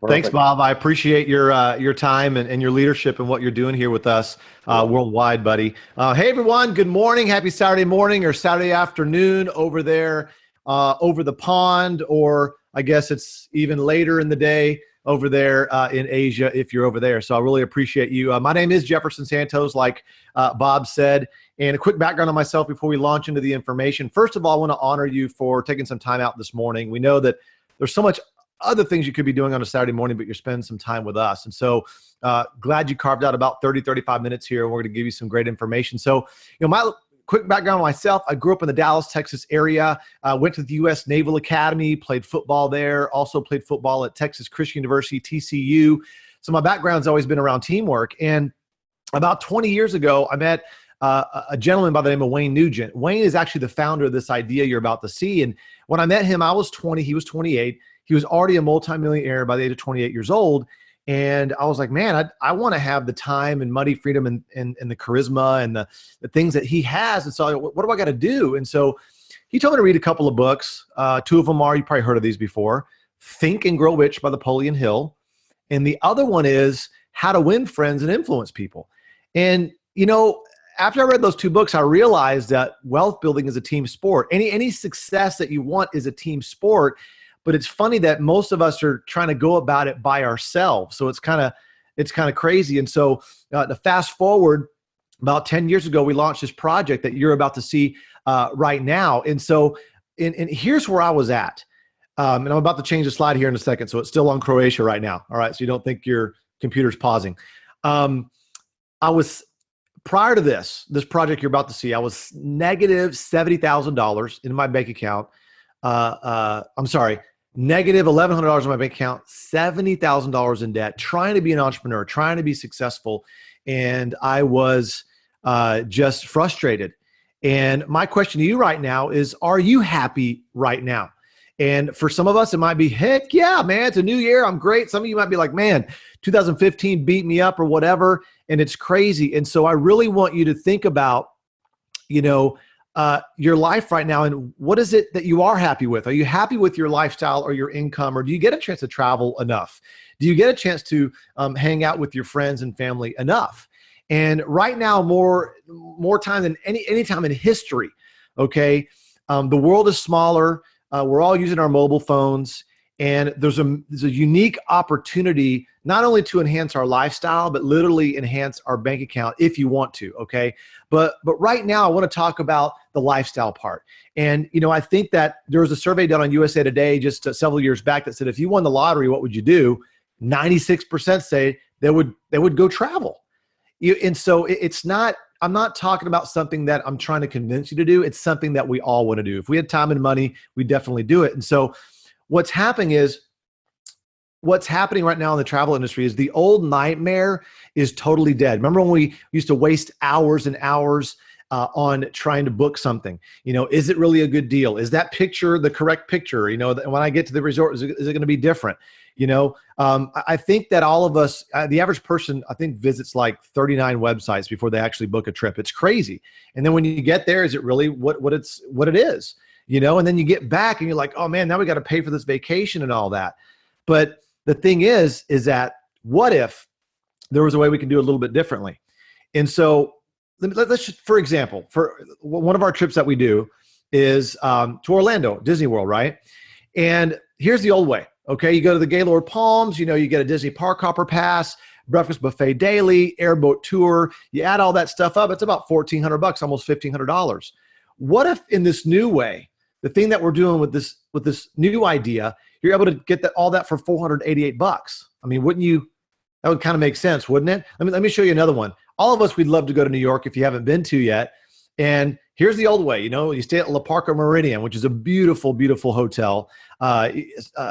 Thanks, Perfect. Bob. I appreciate your time and your leadership and what you're doing here with us worldwide, buddy. Hey, everyone. Good morning. Happy Saturday morning or Saturday afternoon over there over the pond, or I guess it's even later in the day over there in Asia if you're over there. So I really appreciate you. My name is Jefferson Santos, like Bob said. And a quick background on myself before we launch into the information. First of all, I want to honor you for taking some time out this morning. We know that there's so much other things you could be doing on a Saturday morning, but you're spending some time with us. And so glad you carved out about 30, 35 minutes here. We're going to give you some great information. So, my quick background on myself, I grew up in the Dallas, Texas area, went to the U.S. Naval Academy, played football there, also played football at Texas Christian University, TCU. So my background's always been around teamwork. And about 20 years ago, I met a gentleman by the name of Wayne Nugent. Wayne is actually the founder of this idea you're about to see. And when I met him, I was 20, he was 28. He was already a multimillionaire by the age of 28 years old. And I was like, man, I want to have the time and money, freedom, and the charisma and the things that he has. And so what do I got to do? And so he told me to read a couple of books. Two of them are, you probably heard of these before, Think and Grow Rich by Napoleon Hill. And the other one is How to Win Friends and Influence People. And, after I read those two books, I realized that wealth building is a team sport. Any success that you want is a team sport. But it's funny that most of us are trying to go about it by ourselves. So it's kind of crazy. And so to fast forward, about 10 years ago, we launched this project that you're about to see right now. And so and here's where I was at. And I'm about to change the slide here in a second. So it's still on Croatia right now. All right. So you don't think your computer's pausing. Prior to this project you're about to see, I was negative $70,000 in my bank account. I'm sorry, negative $1,100 in my bank account, $70,000 in debt, trying to be an entrepreneur, trying to be successful. And I was just frustrated. And my question to you right now is, are you happy right now? And for some of us, it might be, heck yeah, man, it's a new year. I'm great. Some of you might be like, man, 2015 beat me up or whatever. And it's crazy. And so I really want you to think about, your life right now, and what is it that you are happy with? Are you happy with your lifestyle or your income, or do you get a chance to travel enough? Do you get a chance to hang out with your friends and family enough? And right now, more time than any time in history, okay, the world is smaller. We're all using our mobile phones, and there's a unique opportunity not only to enhance our lifestyle, but literally enhance our bank account if you want to, okay? But right now, I want to talk about the lifestyle part. And, I think that there was a survey done on USA Today just several years back that said, if you won the lottery, what would you do? 96% say they would go travel. And so it's not, I'm not talking about something that I'm trying to convince you to do. It's something that we all want to do. If we had time and money, we definitely do it. And so what's happening right now in the travel industry is the old nightmare is totally dead. Remember when we used to waste hours and hours on trying to book something? Is it really a good deal? Is that picture the correct picture? When I get to the resort, is it going to be different? I think that all of us, the average person, I think visits like 39 websites before they actually book a trip. It's crazy. And then when you get there, is it really what it is? And then you get back and you're like, oh man, now we got to pay for this vacation and all that. But the thing is that what if there was a way we can do it a little bit differently? And so let's just, for example, for one of our trips that we do is to Orlando, Disney World, right? And here's the old way. Okay, you go to the Gaylord Palms, you get a Disney Park Hopper Pass, breakfast buffet daily, airboat tour. You add all that stuff up, it's about $1,400, almost $1,500. What if in this new way, the thing that we're doing with this new idea, you're able to get all that for $488? I mean, that would kind of make sense, wouldn't it? Let me show you another one. All of us, we'd love to go to New York if you haven't been to yet. And here's the old way. You stay at La Parca Meridian, which is a beautiful, beautiful hotel.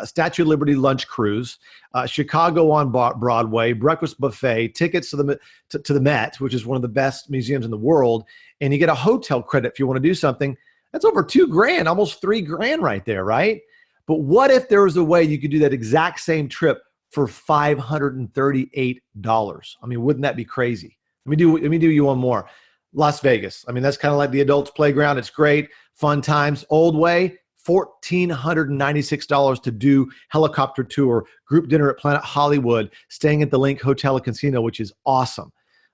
Statue of Liberty lunch cruise, Chicago on Broadway, breakfast buffet, tickets to the Met, which is one of the best museums in the world, and you get a hotel credit if you want to do something. That's over $2,000, almost $3,000 right there, right? But what if there was a way you could do that exact same trip for $538? I mean, wouldn't that be crazy? Let me do you one more. Las Vegas. I mean, that's kind of like the adults' playground. It's great, fun times. Old way, $1,496 to do helicopter tour, group dinner at Planet Hollywood, staying at the Link Hotel and Casino, which is awesome.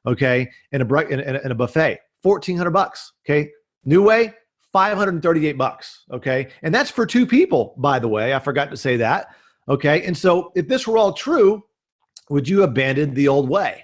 Okay, and a buffet, $1,400. Okay, New Way, $538. Okay, and that's for two people, by the way. I forgot to say that. Okay, and so if this were all true, would you abandon the old way?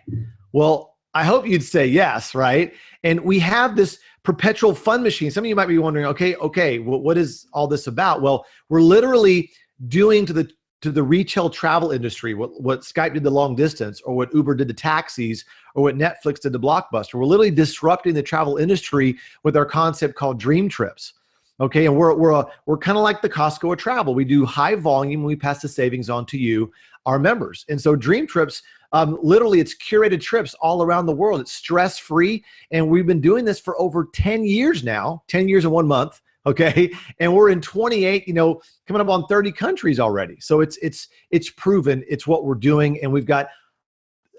Well, I hope you'd say yes, right? And we have this perpetual fund machine. Some of you might be wondering, okay, well, what is all this about? Well, we're literally doing to the retail travel industry what Skype did to long distance, or what Uber did to taxis, or what Netflix did to Blockbuster. We're literally disrupting the travel industry with our concept called Dream Trips. Okay, and we're kind of like the Costco of travel. We do high volume, and we pass the savings on to you, our members. And so Dream Trips, literally, it's curated trips all around the world. It's stress-free, and we've been doing this for over 10 years now, 10 years and 1 month. Okay, and we're in 28, coming up on 30 countries already. So it's proven. It's what we're doing, and we've got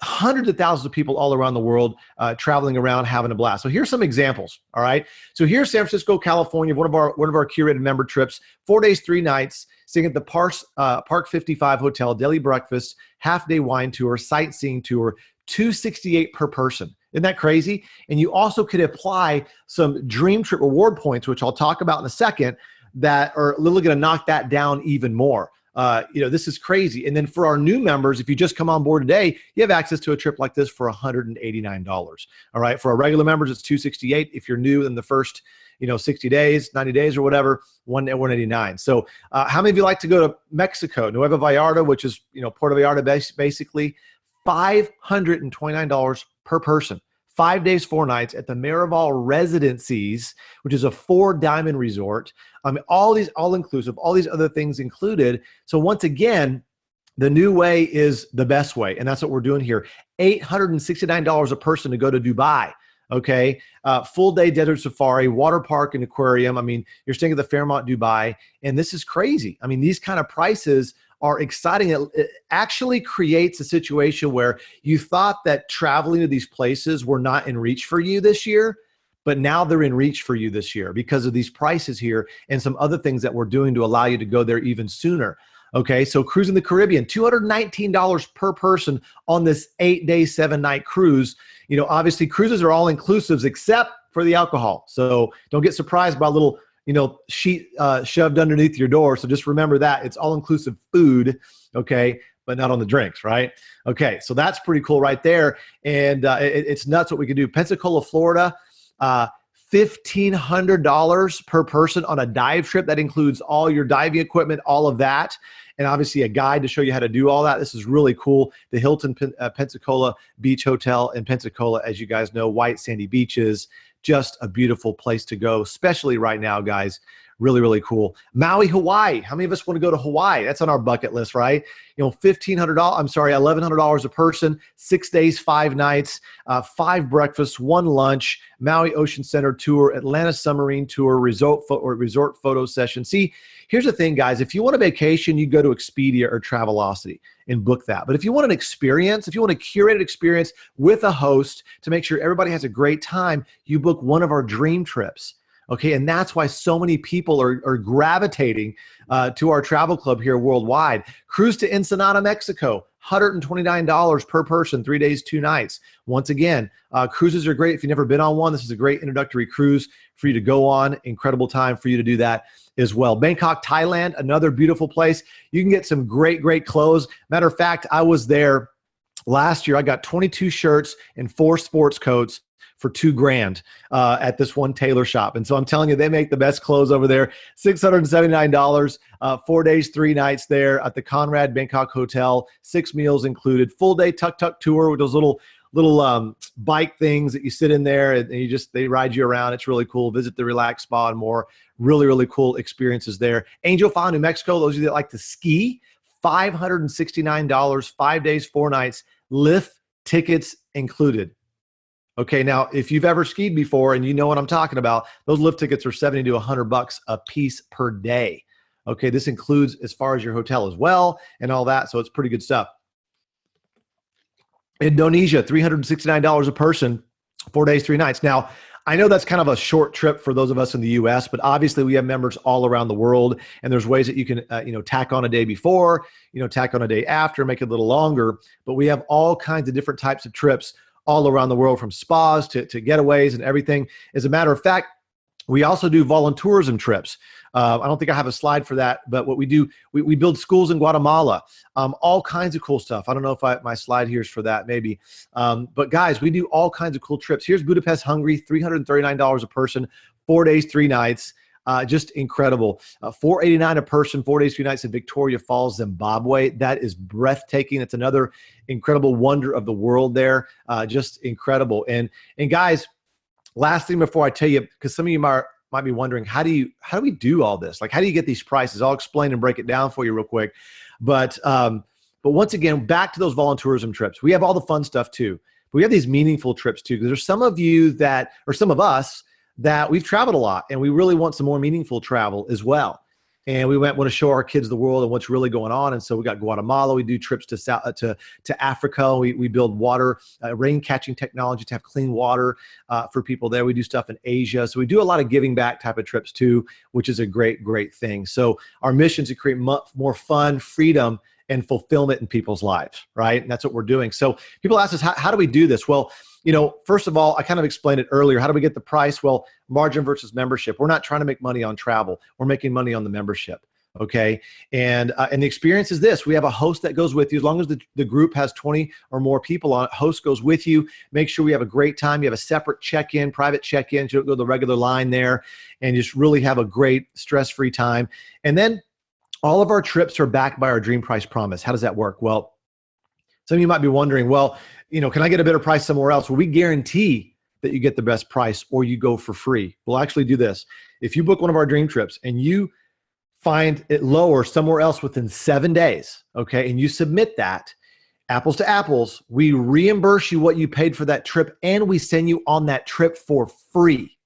hundreds of thousands of people all around the world traveling around, having a blast. So here's some examples. All right. So here's San Francisco, California, one of our curated member trips, 4 days, 3 nights, staying at the Park 55 Hotel, daily breakfast, half-day wine tour, sightseeing tour, $268 per person. Isn't that crazy? And you also could apply some Dream Trip reward points, which I'll talk about in a second, that are literally going to knock that down even more. This is crazy. And then for our new members, if you just come on board today, you have access to a trip like this for $189. All right. For our regular members, it's $268. If you're new in the first, 60 days, 90 days or whatever, $189. So how many of you like to go to Mexico, Nueva Vallarta, which is, Puerto Vallarta basically, $529 per person. 5 days, 4 nights at the Miraval Residencies, which is a 4-diamond resort. All these all-inclusive, all these other things included. So once again, the New Way is the best way, and that's what we're doing here. $869 a person to go to Dubai. Okay, full-day desert safari, water park and aquarium. You're staying at the Fairmont Dubai, and this is crazy. These kind of prices are exciting. It actually creates a situation where you thought that traveling to these places were not in reach for you this year, but now they're in reach for you this year because of these prices here and some other things that we're doing to allow you to go there even sooner. Okay, so cruising the Caribbean, $219 per person on this 8-day, 7-night cruise. Obviously cruises are all inclusives except for the alcohol. So don't get surprised by a little sheet shoved underneath your door. So just remember that it's all-inclusive food, okay, but not on the drinks, right? Okay, so that's pretty cool right there. And it's nuts what we can do. Pensacola, Florida, $1,500 per person on a dive trip. That includes all your diving equipment, all of that, and obviously a guide to show you how to do all that. This is really cool. The Hilton Pensacola Beach Hotel in Pensacola, as you guys know, white sandy beaches, just a beautiful place to go, especially right now, guys. Really, really cool. Maui, Hawaii. How many of us want to go to Hawaii? That's on our bucket list, right? $1,100 a person, 6 days, 5 nights, 5 breakfasts, 1 lunch, Maui Ocean Center tour, Atlanta Submarine tour, resort photo session. See, here's the thing, guys. If you want a vacation, you go to Expedia or Travelocity and book that. But if you want an experience, if you want a curated experience with a host to make sure everybody has a great time, you book one of our Dream Trips. Okay, and that's why so many people are gravitating to our travel club here worldwide. Cruise to Ensenada, Mexico, $129 per person, 3 days, 2 nights. Once again, cruises are great. If you've never been on one, this is a great introductory cruise for you to go on. Incredible time for you to do that as well. Bangkok, Thailand, another beautiful place. You can get some great, great clothes. Matter of fact, I was there last year. I got 22 shirts and 4 sports coats for $2,000 at this one tailor shop. And so I'm telling you, they make the best clothes over there. $679, 4 days, 3 nights there at the Conrad Bangkok Hotel, 6 meals included, full day tuk-tuk tour with those little bike things that you sit in there and they ride you around. It's really cool. Visit the Relax Spa and more. Really, really cool experiences there. Angel Fall, New Mexico, those of you that like to ski, $569, 5 days, 4 nights, lift tickets included. Okay, now if you've ever skied before and you know what I'm talking about, those lift tickets are $70 to $100 a piece per day. Okay, this includes as far as your hotel as well and all that, so it's pretty good stuff. Indonesia, $369 a person, 4 days, 3 nights. Now, I know that's kind of a short trip for those of us in the U.S., but obviously we have members all around the world, and there's ways that you can, tack on a day before, tack on a day after, make it a little longer. But we have all kinds of different types of trips all around the world, from spas to getaways and everything. As a matter of fact, we also do volunteerism trips. I don't think I have a slide for that, but what we do, we build schools in Guatemala, all kinds of cool stuff. I don't know if my slide here is for that, maybe. But guys, we do all kinds of cool trips. Here's Budapest, Hungary, $339 a person, 4 days, 3 nights. Just incredible. $489 a person, 4 days, 3 nights in Victoria Falls, Zimbabwe. That is breathtaking. It's another incredible wonder of the world there. Just incredible. And guys, last thing before I tell you, because some of you might be wondering, how do we do all this? Like, how do you get these prices? I'll explain and break it down for you real quick. But once again, back to those volunteerism trips. We have all the fun stuff too. But we have these meaningful trips too, because there's some of you or some of us that we've traveled a lot, and we really want some more meaningful travel as well. And we want to show our kids the world and what's really going on. And so we got Guatemala. We do trips to Africa. We build water, rain catching technology to have clean water for people there. We do stuff in Asia. So we do a lot of giving back type of trips too, which is a great, great thing. So our mission is to create more fun, freedom, and fulfillment in people's lives, right? And that's what we're doing. So people ask us, how do we do this? Well, first of all, I kind of explained it earlier. How do we get the price? Well, margin versus membership. We're not trying to make money on travel. We're making money on the membership, okay? And the experience is this. We have a host that goes with you. As long as the group has 20 or more people on it, host goes with you. Make sure we have a great time. You have a separate check-in, private check-in. You don't go to the regular line there, and just really have a great stress-free time. And then all of our trips are backed by our Dream Price Promise. How does that work? Well, some of you might be wondering, well, can I get a better price somewhere else? Well, we guarantee that you get the best price or you go for free. We'll actually do this. If you book one of our dream trips and you find it lower somewhere else within 7 days, okay, and you submit that, apples to apples, we reimburse you what you paid for that trip, and we send you on that trip for free.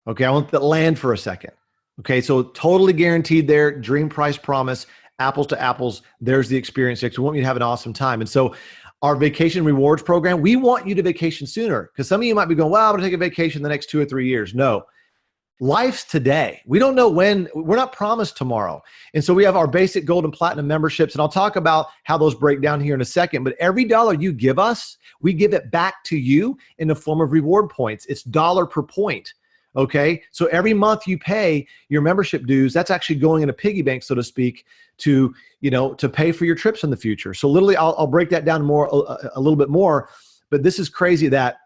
Okay, I want that land for a second. Okay, so totally guaranteed there, Dream Price Promise, apples to apples, there's the experience. We want you to have an awesome time. And so our vacation rewards program, we want you to vacation sooner, because some of you might be going, well, I'm going to take a vacation the next 2 or 3 years. No, life's today. We don't know when, we're not promised tomorrow. And so we have our basic gold and platinum memberships, and I'll talk about how those break down here in a second. But every dollar you give us, we give it back to you in the form of reward points. It's dollar per point. Okay, so every month you pay your membership dues, that's actually going in a piggy bank, so to speak, to pay for your trips in the future. So literally, I'll break that down a little bit more. But this is crazy that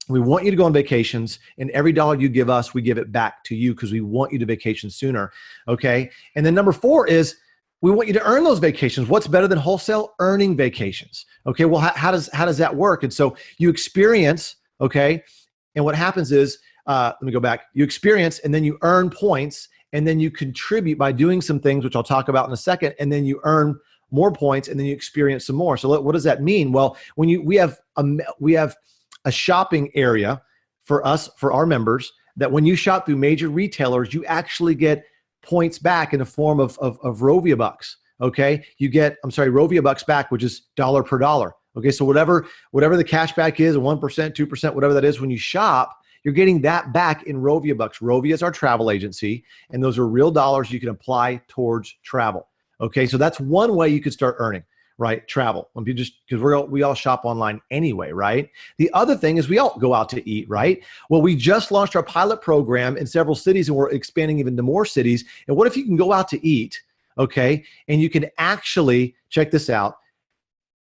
we want you to go on vacations, and every dollar you give us, we give it back to you because we want you to vacation sooner. Okay, and then number 4 is we want you to earn those vacations. What's better than wholesale? Earning vacations. Okay, well, how does that work? And so you experience. Okay, and what happens is, let me go back. You experience, and then you earn points, and then you contribute by doing some things, which I'll talk about in a second, and then you earn more points, and then you experience some more. So what does that mean? Well, when we have a shopping area for our members, that when you shop through major retailers, you actually get points back in the form of Rovia bucks. Okay, you get Rovia bucks back, which is dollar per dollar. Okay, so whatever the cash back is, 1%, 2%, whatever that is, when you shop, you're getting that back in Rovia bucks. Rovia is our travel agency, and those are real dollars you can apply towards travel. Okay, so that's one way you could start earning, right? Travel, because we all shop online anyway, right? The other thing is we all go out to eat, right? Well, we just launched our pilot program in several cities, and we're expanding even to more cities. And what if you can go out to eat, okay, and you can actually, check this out,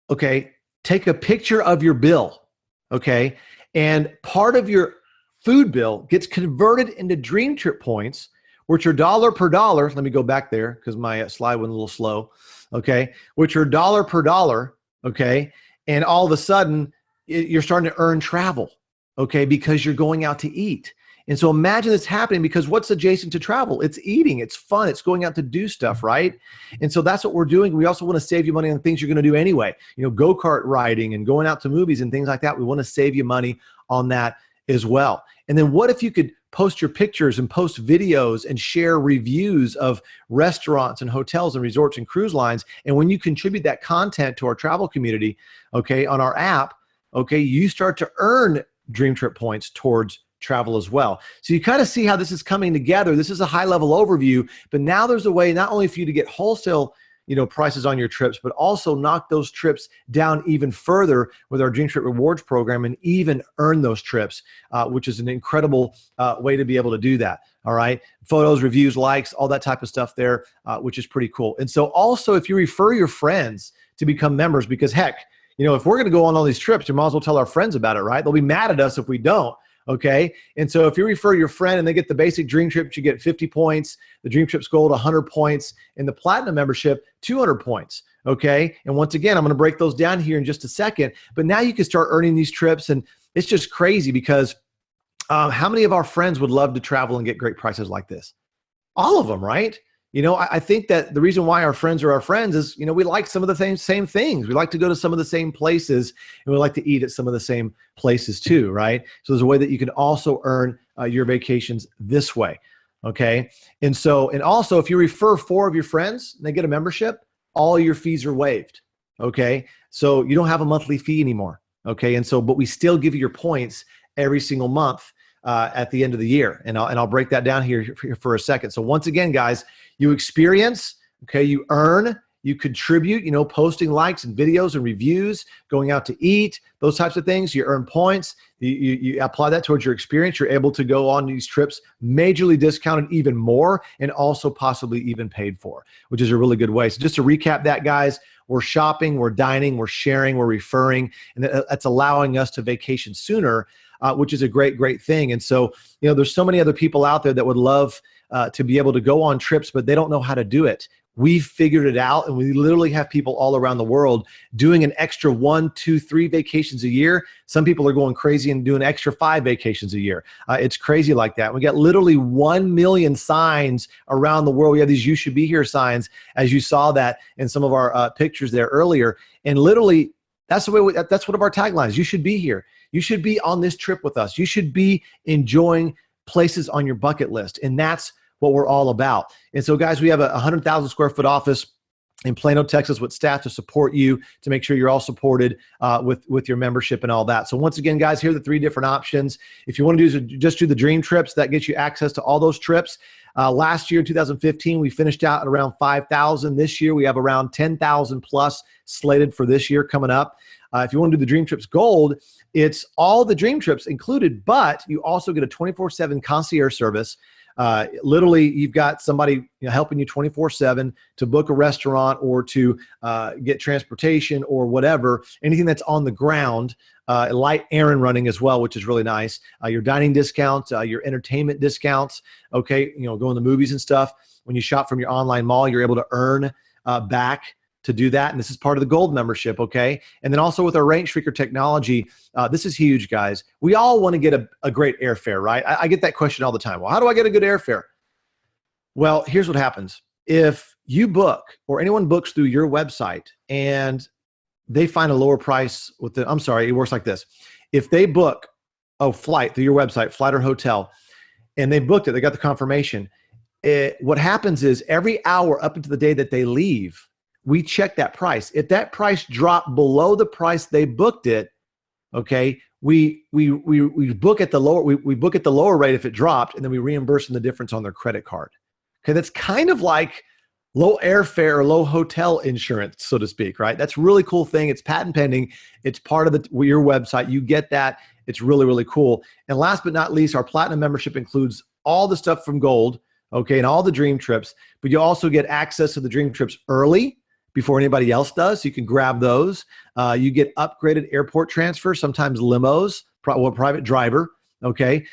okay, take a picture of your bill, okay, and part of your food bill gets converted into Dream Trip points, which are dollar per dollar. Let me go back there because my slide went a little slow. Okay, which are dollar per dollar. Okay, and all of a sudden you're starting to earn travel. Okay, because you're going out to eat. And so imagine this happening, because what's adjacent to travel? It's eating, it's fun, it's going out to do stuff, right? And so that's what we're doing. We also want to save you money on things you're going to do anyway. Go-kart riding and going out to movies and things like that. We want to save you money on that as well. And then what if you could post your pictures and post videos and share reviews of restaurants and hotels and resorts and cruise lines? And when you contribute that content to our travel community, okay, on our app, okay, you start to earn Dream Trip points towards travel as well. So you kind of see how this is coming together. This is a high level overview, but now there's a way not only for you to get wholesale prices on your trips, but also knock those trips down even further with our Dream Trip Rewards program and even earn those trips, which is an incredible way to be able to do that. All right. Photos, reviews, likes, all that type of stuff there, which is pretty cool. And so also if you refer your friends to become members, because heck, if we're going to go on all these trips, you might as well tell our friends about it, right? They'll be mad at us if we don't. Okay. And so if you refer your friend and they get the basic Dream Trips, you get 50 points, the Dream Trips Gold, 100 points, and the Platinum membership, 200 points. Okay. And once again, I'm going to break those down here in just a second, but now you can start earning these trips. And it's just crazy because how many of our friends would love to travel and get great prices like this? All of them, right? I think that the reason why our friends are our friends is, we like some of the same things. We like to go to some of the same places, and we like to eat at some of the same places too, right? So there's a way that you can also earn your vacations this way, okay? And also if you refer 4 of your friends and they get a membership, all your fees are waived, okay? So you don't have a monthly fee anymore, okay? And so, but we still give you your points every single month at the end of the year. And I'll break that down here for a second. So once again, guys, you experience, okay, you earn, you contribute, posting likes and videos and reviews, going out to eat, those types of things. You earn points. You apply that towards your experience. You're able to go on these trips majorly discounted even more and also possibly even paid for, which is a really good way. So just to recap that, guys, we're shopping, we're dining, we're sharing, we're referring, and that's allowing us to vacation sooner, which is a great, great thing. And so, there's so many other people out there that would love to be able to go on trips, but they don't know how to do it. We figured it out, and we literally have people all around the world doing an extra 1, 2, 3 vacations a year. Some people are going crazy and doing extra 5 vacations a year. It's crazy like that. We got literally 1 million signs around the world. We have these "You should be here" signs, as you saw that in some of our pictures there earlier. And literally, that's the way. That's one of our taglines. You should be here. You should be on this trip with us. You should be enjoying places on your bucket list, and that's what we're all about. And so, guys, we have a 100,000 square foot office in Plano, Texas, with staff to support you, to make sure you're all supported with your membership and all that. So once again, guys, here are the 3 different options. If you want to just do the Dream Trips, that gets you access to all those trips. Last year, 2015, we finished out at around 5,000. This year, we have around 10,000 plus slated for this year coming up. If you want to do the Dream Trips Gold, it's all the Dream Trips included, but you also get a 24/7 concierge service. Literally, you've got somebody helping you 24/7 to book a restaurant or to get transportation or whatever, anything that's on the ground, light errand running as well, which is really nice. Your dining discounts, your entertainment discounts, okay, going to movies and stuff. When you shop from your online mall, you're able to earn back to do that. And this is part of the Gold membership, okay? And then also with our Range Streaker technology, this is huge, guys. We all want to get a great airfare, right? I get that question all the time. Well, how do I get a good airfare? Well, here's what happens. If you book or anyone books through your website and they find a lower price it works like this. If they book a flight through your website, flight or hotel, and they booked it, they got the confirmation, what happens is every hour up into the day that they leave, we check that price. If that price dropped below the price they booked it, okay, we book at the lower we book at the lower rate if it dropped, and then we reimburse them the difference on their credit card. Okay, that's kind of like low airfare or low hotel insurance, so to speak, right? That's a really cool thing. It's patent pending. It's part of your website. You get that. It's really, really cool. And last but not least, our Platinum membership includes all the stuff from Gold, okay, and all the Dream Trips, but you also get access to the Dream Trips early, before anybody else does. So you can grab those. You get upgraded airport transfers, sometimes limos, private driver, okay?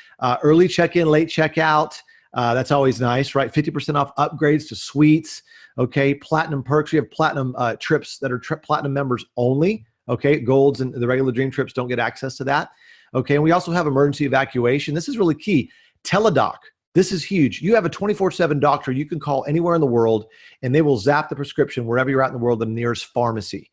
Early check-in, late check-out. That's always nice, right? 50% off upgrades to suites, okay? Platinum perks. We have Platinum trips that are Platinum members only, okay? Golds and the regular Dream Trips don't get access to that, okay? And we also have emergency evacuation. This is really key. Teledoc. This is huge. You have a 24/7 doctor you can call anywhere in the world, and they will zap the prescription wherever you're at in the world, the nearest pharmacy,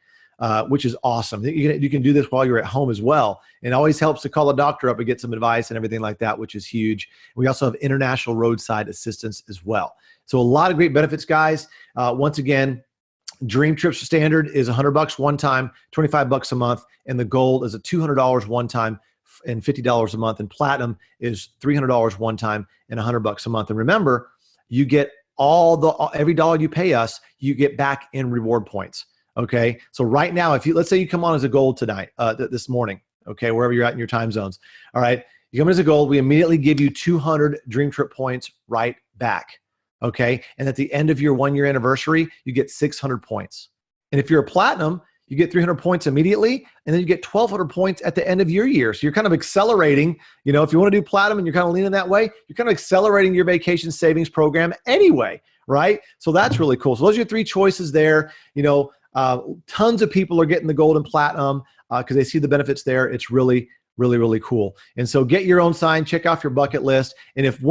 which is awesome. You can do this while you're at home as well. It always helps to call a doctor up and get some advice and everything like that, which is huge. We also have international roadside assistance as well. So a lot of great benefits, guys. Once again, Dream Trips Standard is $100 one time, $25 a month, and the Gold is a $200 one time, and $50 a month. And platinum is $300 one time and $100 a month. And remember, you get every dollar you pay us, you get back in reward points. Okay. So right now, let's say you come on as a gold tonight, this morning, okay, wherever you're at in your time zones. All right. You come in as a gold, we immediately give you 200 Dream Trip points right back. Okay. And at the end of your 1 year anniversary, you get 600 points. And if you're a platinum, you get 300 points immediately, and then you get 1,200 points at the end of your year. So you're kind of accelerating, if you want to do platinum and you're kind of leaning that way, you're kind of accelerating your vacation savings program anyway, right? So that's really cool. So those are your three choices there. Tons of people are getting the gold and platinum because they see the benefits there. It's really, really, really cool. And so get your own sign, check off your bucket list. And if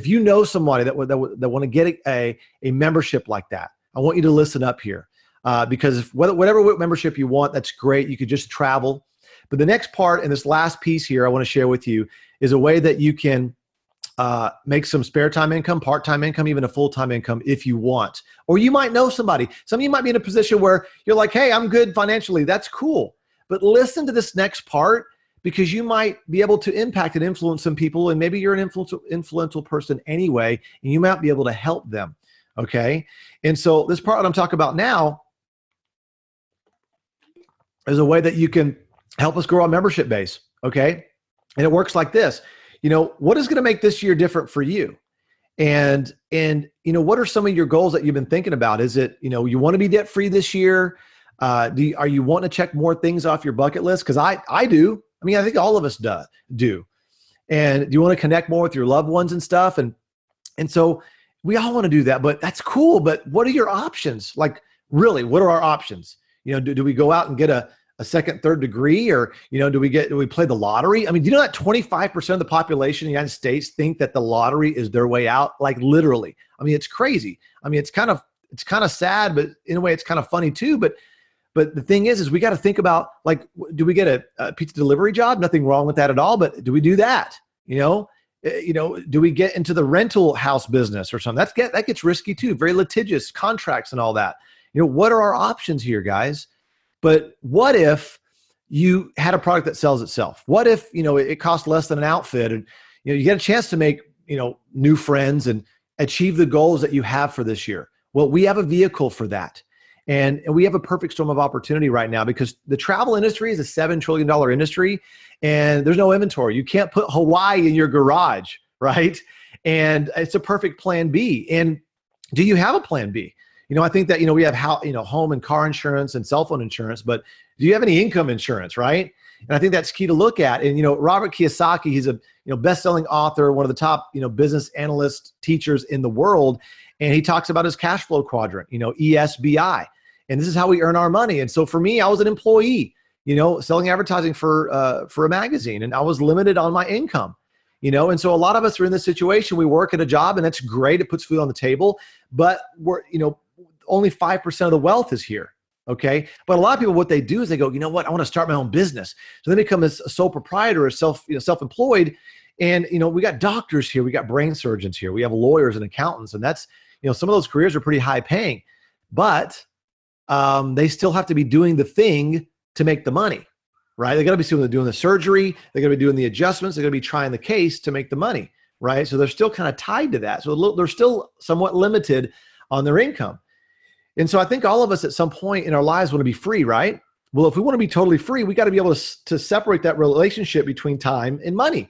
you know somebody that want to get a membership like that, I want you to listen up here. Because whatever membership you want, that's great. You could just travel. But the next part and this last piece here I want to share with you is a way that you can make some spare time income, part-time income, even a full-time income if you want. Or you might know somebody. Some of you might be in a position where you're like, hey, I'm good financially. That's cool. But listen to this next part because you might be able to impact and influence some people, and maybe you're an influential person anyway, and you might be able to help them. Okay? And so this part that I'm talking about now is a way that you can help us grow our membership base, okay? And it works like this. What is going to make this year different for you? And what are some of your goals that you've been thinking about? Is it, you want to be debt free this year? Are you wanting to check more things off your bucket list? Because I do. I mean, I think all of us do. And do you want to connect more with your loved ones and stuff? And so we all want to do that, but that's cool. But what are your options? Like, really, what are our options? Do we go out and get a second, third degree, or do we play the lottery? I mean, do you know that 25% of the population in the United States think that the lottery is their way out? Like, literally. I mean, it's crazy. I mean, it's kind of sad, but in a way, it's kind of funny too. But the thing is we got to think about, like, do we get a pizza delivery job? Nothing wrong with that at all. But do we do that? Do we get into the rental house business or something? That gets risky too. Very litigious contracts and all that. What are our options here, guys? But what if you had a product that sells itself? What if, it costs less than an outfit and, you get a chance to make, new friends and achieve the goals that you have for this year? Well, we have a vehicle for that. And we have a perfect storm of opportunity right now because the travel industry is a $7 trillion industry and there's no inventory. You can't put Hawaii in your garage, right? And it's a perfect plan B. And do you have a plan B? I think that, we have home and car insurance and cell phone insurance, but do you have any income insurance, right? And I think that's key to look at. And, Robert Kiyosaki, he's a, best-selling author, one of the top, business analyst teachers in the world. And he talks about his cash flow quadrant, ESBI. And this is how we earn our money. And so for me, I was an employee, selling advertising for a magazine, and I was limited on my income. And so a lot of us are in this situation. We work at a job and that's great. It puts food on the table, but we're, only 5% of the wealth is here. Okay. But a lot of people, what they do is they go, you know what, I want to start my own business. So they become a sole proprietor or self-employed. And, we got doctors here. We got brain surgeons here. We have lawyers and accountants. And that's, some of those careers are pretty high paying, but they still have to be doing the thing to make the money, right? They got to be doing the surgery. They got to be doing the adjustments. They got to be trying the case to make the money, right? So they're still kind of tied to that. So they're still somewhat limited on their income. And so I think all of us at some point in our lives want to be free, right? Well, if we want to be totally free, we got to be able to separate that relationship between time and money.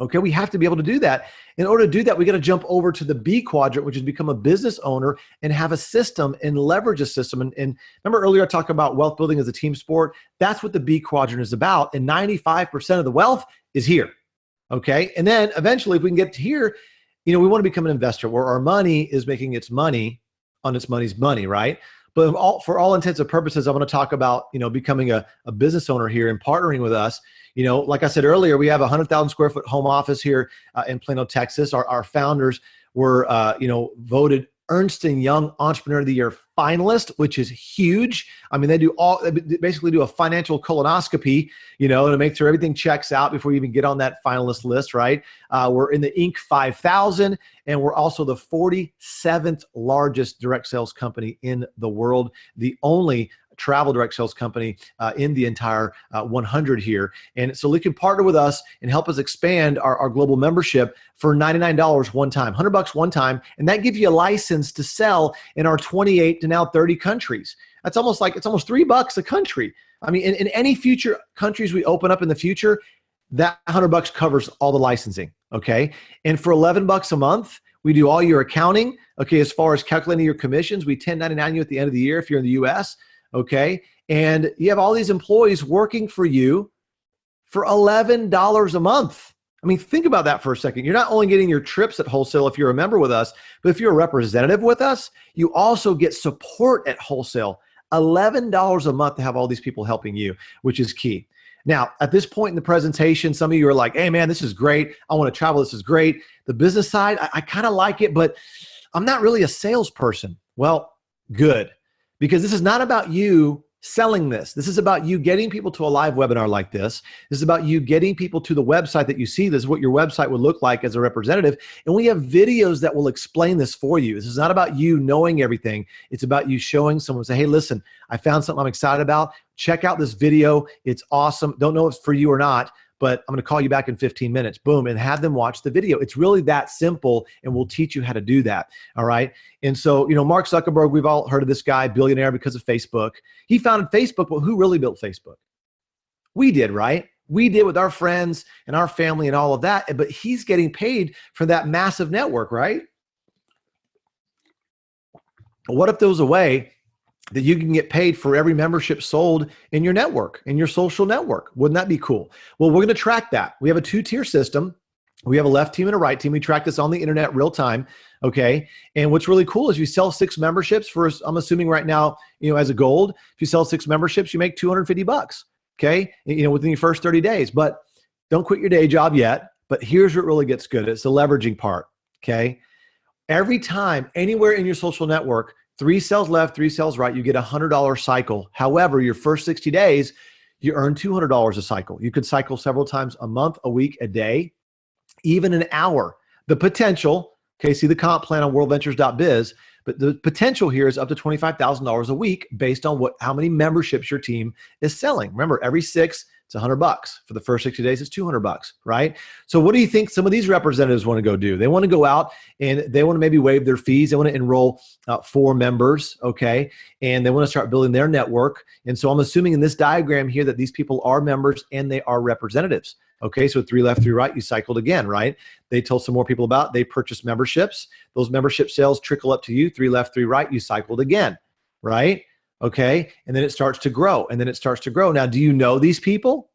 Okay, we have to be able to do that. In order to do that, we got to jump over to the B quadrant, which is become a business owner and have a system and leverage a system. And remember earlier I talked about wealth building as a team sport. That's what the B quadrant is about. And 95% of the wealth is here. Okay, and then eventually if we can get to here, we want to become an investor where our money is making its money on its money's money, right? But for all intents and purposes, I want to talk about, becoming a business owner here and partnering with us. Like I said earlier, we have a 100,000 square foot home office here in Plano, Texas. Our founders were, voted Ernst & Young Entrepreneur of the Year finalist, which is huge. I mean, they basically do a financial colonoscopy, to make sure everything checks out before you even get on that finalist list, right? We're in the Inc. 5000, and we're also the 47th largest direct sales company in the world, the only travel direct sales company in the entire 100 here. And so you can partner with us and help us expand our global membership for $99 one time, $100 one time. And that gives you a license to sell in our 28 to now 30 countries. That's almost like, it's almost $3 a country. I mean, in any future countries we open up in the future, that $100 covers all the licensing, okay? And for $11 a month, we do all your accounting, okay? As far as calculating your commissions, we 1099 you at the end of the year if you're in the US, okay? And you have all these employees working for you for $11 a month. I mean, think about that for a second. You're not only getting your trips at wholesale if you're a member with us, but if you're a representative with us, you also get support at wholesale. $11 a month to have all these people helping you, which is key. Now, at this point in the presentation, some of you are like, hey man, this is great. I want to travel, this is great. The business side, I kind of like it, but I'm not really a salesperson. Well, good, because this is not about you selling this. This is about you getting people to a live webinar like this. This is about you getting people to the website that you see. This is what your website would look like as a representative. And we have videos that will explain this for you. This is not about you knowing everything. It's about you showing someone, say, hey, listen, I found something I'm excited about. Check out this video. It's awesome. Don't know if it's for you or not, but I'm going to call you back in 15 minutes, boom, and have them watch the video. It's really that simple, and we'll teach you how to do that, all right? And so, you know, Mark Zuckerberg, we've all heard of this guy, billionaire because of Facebook. He founded Facebook, but who really built Facebook? We did, right? We did with our friends and our family and all of that, but he's getting paid for that massive network, right? What if there was a way that you can get paid for every membership sold in your network, in your social network? Wouldn't that be cool? Well, we're going to track that. We have a 2-tier system. We have a left team and a right team. We track this on the internet real time, okay? And what's really cool is you sell 6 memberships for, I'm assuming right now, you know, as a gold, if you sell 6 memberships, you make $250, okay? You know, within your first 30 days. But don't quit your day job yet. But here's what really gets good. It's the leveraging part, okay? Every time, anywhere in your social network, 3 sales left, 3 sales right, you get a $100 cycle. However, your first 60 days, you earn $200 a cycle. You could cycle several times a month, a week, a day, even an hour. The potential, okay, see the comp plan on worldventures.biz, but the potential here is up to $25,000 a week based on how many memberships your team is selling. Remember, every 6, it's $100. For the first 60 days, it's $200, right? So what do you think some of these representatives want to go do? They want to go out and they want to maybe waive their fees. They want to enroll 4 members, okay? And they want to start building their network. And so I'm assuming in this diagram here that these people are members and they are representatives. Okay, so 3 left, 3 right, you cycled again, right? They told some more people about, they purchased memberships. Those membership sales trickle up to you, 3 left, 3 right, you cycled again, right? Okay, and then it starts to grow, and then it starts to grow. Now, do you know these people?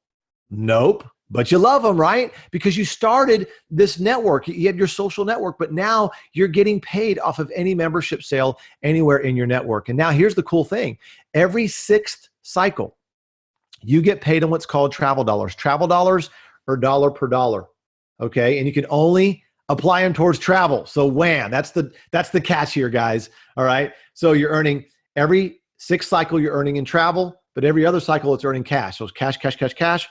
Nope, but you love them, right? Because you started this network. You had your social network, but now you're getting paid off of any membership sale anywhere in your network. And now here's the cool thing. Every 6th cycle, you get paid on what's called travel dollars. Travel dollars are dollar per dollar, okay? And you can only apply them towards travel. So wham, that's the catch here, guys, all right? So you're earning every 6th cycle you're earning in travel, but every other cycle it's earning cash. So it's cash, cash, cash, cash,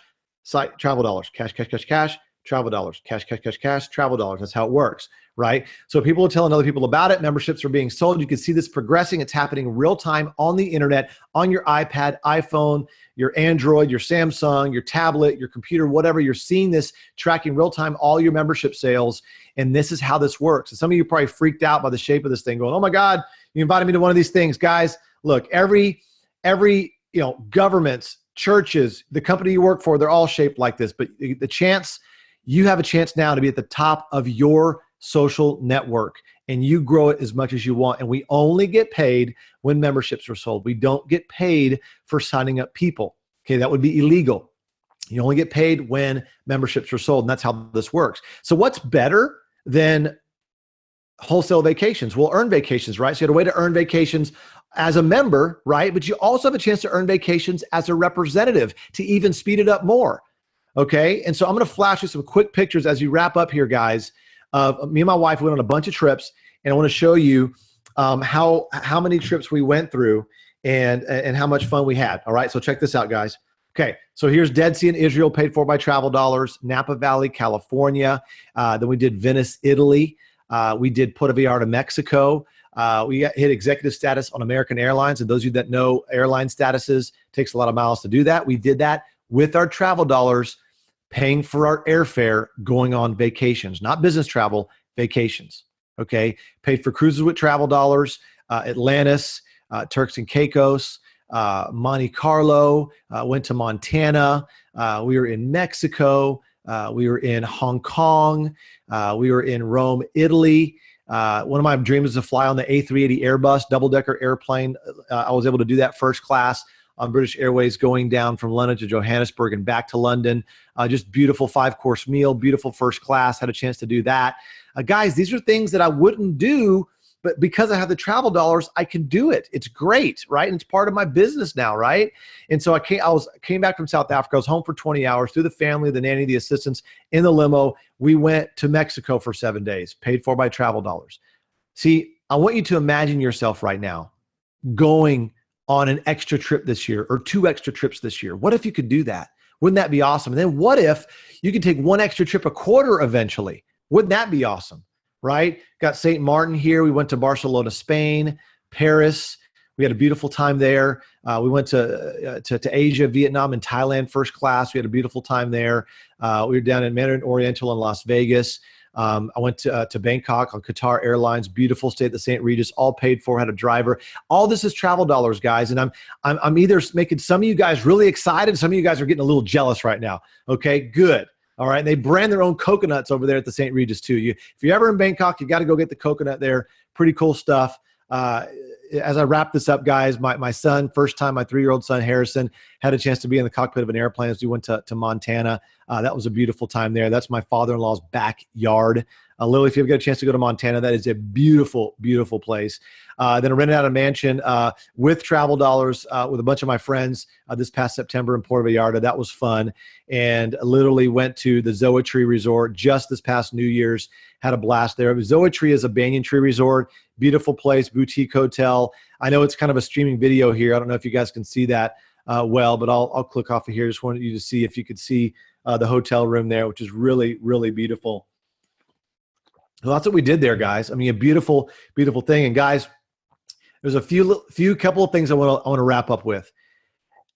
travel dollars, cash, cash, cash, cash, travel dollars, cash, cash, cash, cash, travel dollars. That's how it works, right? So people are telling other people about it. Memberships are being sold. You can see this progressing. It's happening real time on the internet, on your iPad, iPhone, your Android, your Samsung, your tablet, your computer, whatever. You're seeing this tracking real time, all your membership sales. And this is how this works. And some of you are probably freaked out by the shape of this thing going, oh my God, you invited me to one of these things. Guys, look, every governments, churches, the company you work for, they're all shaped like this. But you have a chance now to be at the top of your social network, and you grow it as much as you want. And we only get paid when memberships are sold. We don't get paid for signing up people. Okay, that would be illegal. You only get paid when memberships are sold, and that's how this works. So what's better than wholesale vacations? Well, earn vacations, right? So you had a way to earn vacations as a member, right? But you also have a chance to earn vacations as a representative to even speed it up more, okay? And so I'm gonna flash you some quick pictures as you wrap up here, guys. Me and my wife went on a bunch of trips, and I wanna show you how many trips we went through and how much fun we had, all right? So check this out, guys. Okay, so here's Dead Sea in Israel, paid for by travel dollars, Napa Valley, California. Then we did Venice, Italy. We did Puerto Vallarta, Mexico. hit executive status on American Airlines. And those of you that know airline statuses, takes a lot of miles to do that. We did that with our travel dollars, paying for our airfare, going on vacations, not business travel, vacations. Okay. Paid for cruises with travel dollars, Atlantis, Turks and Caicos, Monte Carlo, went to Montana. We were in Mexico. We were in Hong Kong. We were in Rome, Italy. One of my dreams is to fly on the A380 Airbus double-decker airplane. I was able to do that first class on British Airways going down from London to Johannesburg and back to London. Just beautiful 5-course meal, beautiful first class, had a chance to do that. Guys, these are things that I wouldn't do, but because I have the travel dollars, I can do it. It's great, right? And it's part of my business now, right? And so I came back from South Africa. I was home for 20 hours, through the family, the nanny, the assistants, in the limo. We went to Mexico for 7 days, paid for by travel dollars. See, I want you to imagine yourself right now going on an extra trip this year or 2 extra trips this year. What if you could do that? Wouldn't that be awesome? And then what if you could take 1 extra trip a quarter eventually? Wouldn't that be awesome? Right? Got St. Martin here. We went to Barcelona, Spain, Paris. We had a beautiful time there. We went to Asia, Vietnam, and Thailand first class. We had a beautiful time there. We were down in Mandarin Oriental in Las Vegas. I went to Bangkok on Qatar Airlines. Beautiful, stayed at the St. Regis, all paid for, had a driver. All this is travel dollars, guys. And I'm either making some of you guys really excited. Some of you guys are getting a little jealous right now. Okay, good. All right, and they brand their own coconuts over there at the St. Regis too. If you're ever in Bangkok, you got to go get the coconut there. Pretty cool stuff. As I wrap this up, guys, my son, first time, my 3-year-old son, Harrison, had a chance to be in the cockpit of an airplane as we went to Montana. That was a beautiful time there. That's my father-in-law's backyard. Lily, if you ever get a chance to go to Montana, that is a beautiful, beautiful place. Then I rented out a mansion with travel dollars with a bunch of my friends this past September in Puerto Vallarta. That was fun. And literally went to the Zoetree Resort just this past New Year's. Had a blast there. Zoetree is a banyan tree resort. Beautiful place, boutique hotel. I know it's kind of a streaming video here. I don't know if you guys can see that well, but I'll click off of here. Just wanted you to see if you could see the hotel room there, which is really, really beautiful. Well, that's what we did there, guys. I mean, a beautiful, beautiful thing. And guys, there's a few couple of things I want to wrap up with.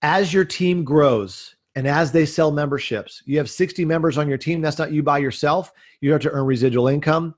As your team grows and as they sell memberships, you have 60 members on your team. That's not you by yourself. You have to earn residual income.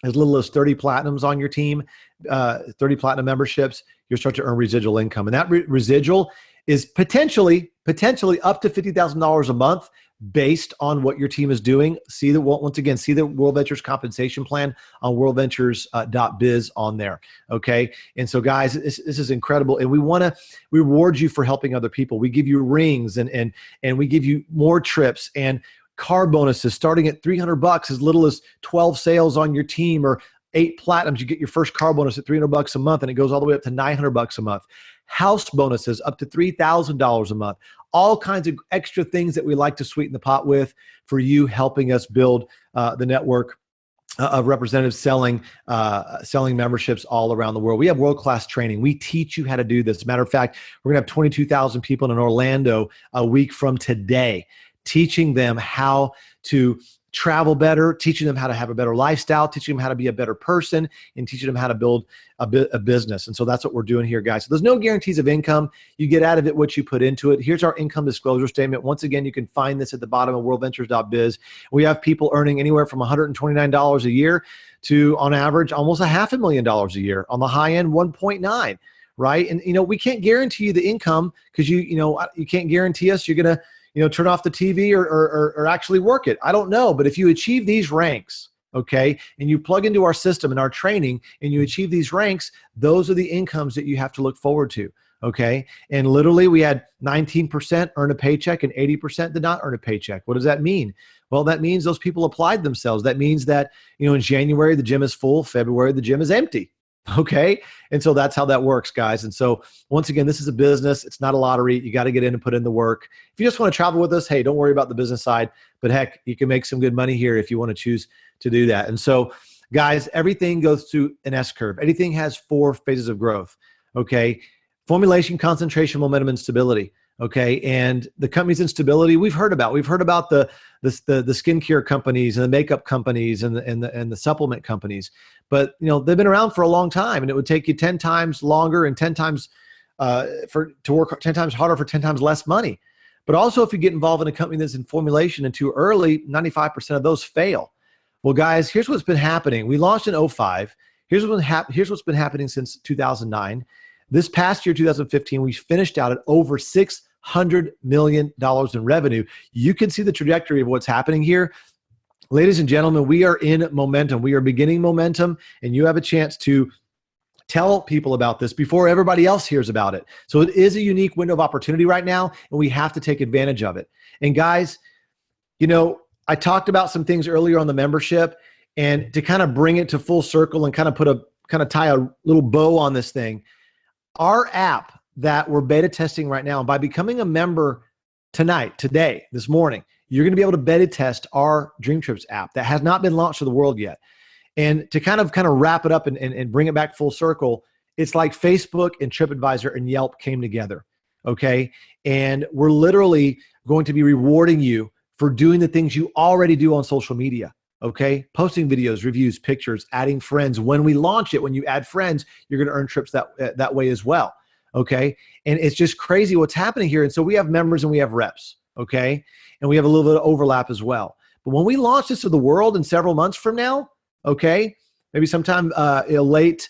As little as 30 platinums on your team, 30 platinum memberships, you'll start to earn residual income. And that residual is potentially up to $50,000 a month based on what your team is doing. Once again, see the World Ventures compensation plan on worldventures.biz on there. Okay. And so guys, this is incredible. And we want to reward you for helping other people. We give you rings and we give you more trips and car bonuses starting at $300, as little as 12 sales on your team, or 8 platinums. You get your first car bonus at $300 a month, and it goes all the way up to $900 a month. House bonuses up to $3,000 a month. All kinds of extra things that we like to sweeten the pot with for you, helping us build the network of representatives selling memberships all around the world. We have world-class training. We teach you how to do this. As a matter of fact, we're going to have 22,000 people in Orlando a week from today, teaching them how to travel better, teaching them how to have a better lifestyle, teaching them how to be a better person, and teaching them how to build a business. And so that's what we're doing here, guys. So there's no guarantees of income. You get out of it what you put into it. Here's our income disclosure statement. Once again, you can find this at the bottom of worldventures.biz. We have people earning anywhere from $129 a year to, on average, almost $500,000 a year. On the high end, 1.9, right? And, we can't guarantee you the income because you can't guarantee us you're going to, turn off the TV or actually work it. I don't know. But if you achieve these ranks, okay, and you plug into our system and our training and you achieve these ranks, those are the incomes that you have to look forward to, okay? And literally we had 19% earn a paycheck and 80% did not earn a paycheck. What does that mean? Well, that means those people applied themselves. That means that, in January, the gym is full. February, the gym is empty. Okay. And so that's how that works, guys. And so once again, this is a business. It's not a lottery. You got to get in and put in the work. If you just want to travel with us, hey, don't worry about the business side, but heck, you can make some good money here if you want to choose to do that. And so guys, everything goes through an S curve. Everything has 4 phases of growth. Okay. Formulation, concentration, momentum, and stability. Okay, and the company's instability we've heard about. We've heard about the skincare companies and the makeup companies and the supplement companies, but they've been around for a long time, and it would take you 10 times longer and 10 times to work 10 times harder for 10 times less money. But also, if you get involved in a company that's in formulation and too early, 95% of those fail. Well, guys, here's what's been happening. We launched in 2005. Here's what's been happening since 2009. This past year, 2015, we finished out at over $600 million in revenue. You can see the trajectory of what's happening here. Ladies and gentlemen, we are in momentum. We are beginning momentum, and you have a chance to tell people about this before everybody else hears about it. So it is a unique window of opportunity right now, and we have to take advantage of it. And guys, I talked about some things earlier on the membership, and to kind of bring it to full circle and kind of tie a little bow on this thing, our app that we're beta testing right now, and by becoming a member today, this morning, you're going to be able to beta test our Dream Trips app that has not been launched to the world yet. And to kind of wrap it up and bring it back full circle, it's like Facebook and TripAdvisor and Yelp came together, okay? And we're literally going to be rewarding you for doing the things you already do on social media, okay? Posting videos, reviews, pictures, adding friends. When we launch it, when you add friends, you're going to earn trips that way as well, okay? And it's just crazy what's happening here. And so we have members and we have reps, okay? And we have a little bit of overlap as well. But when we launch this to the world in several months from now, okay, maybe sometime late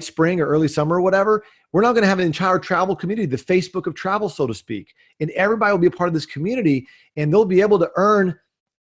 spring or early summer or whatever, we're now going to have an entire travel community, the Facebook of travel, so to speak. And everybody will be a part of this community, and they'll be able to earn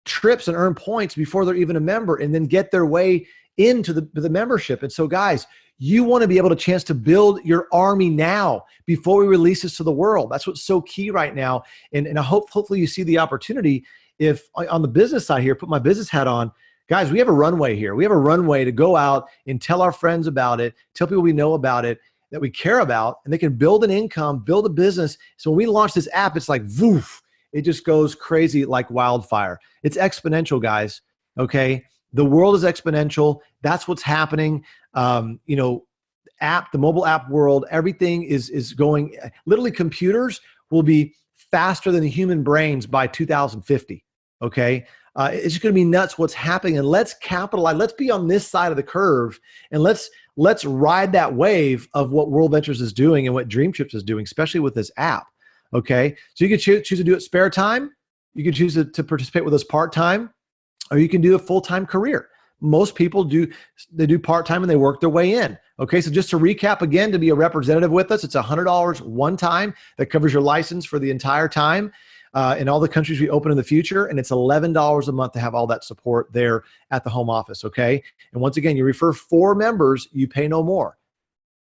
trips and earn points before they're even a member, and then get their way into the membership. And so, guys, you want to be able to chance to build your army now before we release this to the world. That's what's so key right now. And I hopefully you see the opportunity. If on the business side here, put my business hat on, guys, we have a runway here. We have a runway to go out and tell our friends about it, tell people we know about it, that we care about, and they can build an income, build a business. So when we launch this app, it's like, woof, it just goes crazy like wildfire. It's exponential, guys, okay? The world is exponential. That's what's happening. The mobile app world, everything is going, literally computers will be faster than the human brains by 2050, okay? It's just going to be nuts what's happening, and let's capitalize. Let's be on this side of the curve, and let's ride that wave of what World Ventures is doing and what Dream Trips is doing, especially with this app. Okay, so you can choose to do it spare time. You can choose to participate with us part-time, or you can do a full-time career. Most people do part-time and they work their way in. Okay, so just to recap again, to be a representative with us, it's $100 one time that covers your license for the entire time. In all the countries we open in the future, and it's $11 a month to have all that support there at the home office, okay? And once again, you refer 4 members, you pay no more,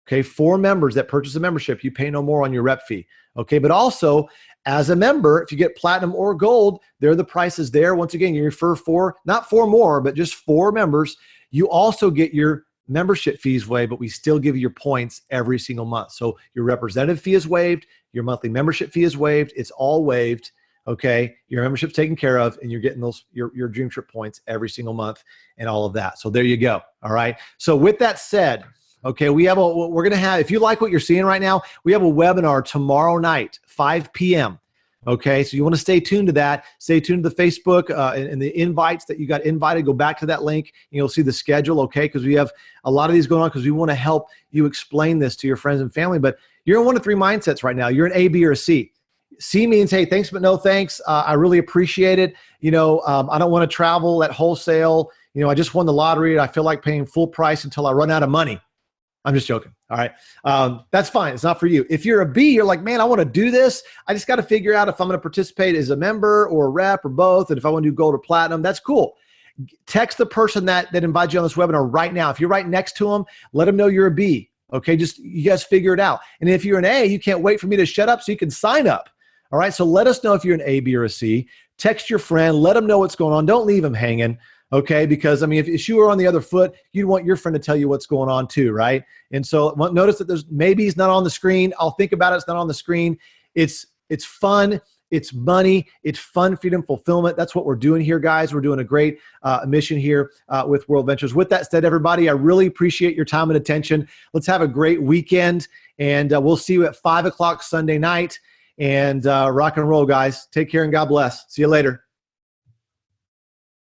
okay? 4 members that purchase a membership, you pay no more on your rep fee, okay? But also, as a member, if you get platinum or gold, there are the prices there. Once again, you refer 4, not 4 more, but just 4 members, you also get your membership fees waived, but we still give you your points every single month. So your representative fee is waived, your monthly membership fee is waived, it's all waived. Okay, your membership's taken care of, and you're getting those your Dream Trip points every single month and all of that. So there you go. All right. So with that said, okay, we're gonna have, if you like what you're seeing right now, we have a webinar tomorrow night, 5 p.m. Okay, so you want to stay tuned to that. Stay tuned to the Facebook and the invites that you got invited. Go back to that link, and you'll see the schedule. Okay, because we have a lot of these going on because we want to help you explain this to your friends and family. But you're in one of 3 mindsets right now. You're an A, B, or a C. C means, hey, thanks, but no thanks. I really appreciate it. I don't want to travel at wholesale. I just won the lottery. I feel like paying full price until I run out of money. I'm just joking. All right. That's fine. It's not for you. If you're a B, you're like, man, I want to do this. I just got to figure out if I'm going to participate as a member or a rep or both. And if I want to do gold or platinum, that's cool. Text the person that invited you on this webinar right now. If you're right next to them, let them know you're a B. Okay. Just you guys figure it out. And if you're an A, you can't wait for me to shut up so you can sign up. All right, so let us know if you're an A, B, or a C. Text your friend. Let them know what's going on. Don't leave them hanging, okay? Because, I mean, if you were on the other foot, you'd want your friend to tell you what's going on too, right? And so notice that there's maybe it's not on the screen. I'll think about it. It's not on the screen. It's fun. It's money. It's fun, freedom, fulfillment. That's what we're doing here, guys. We're doing a great mission here with World Ventures. With that said, everybody, I really appreciate your time and attention. Let's have a great weekend, and we'll see you at 5 o'clock Sunday night. and rock and roll, guys. Take care and God bless. See you later.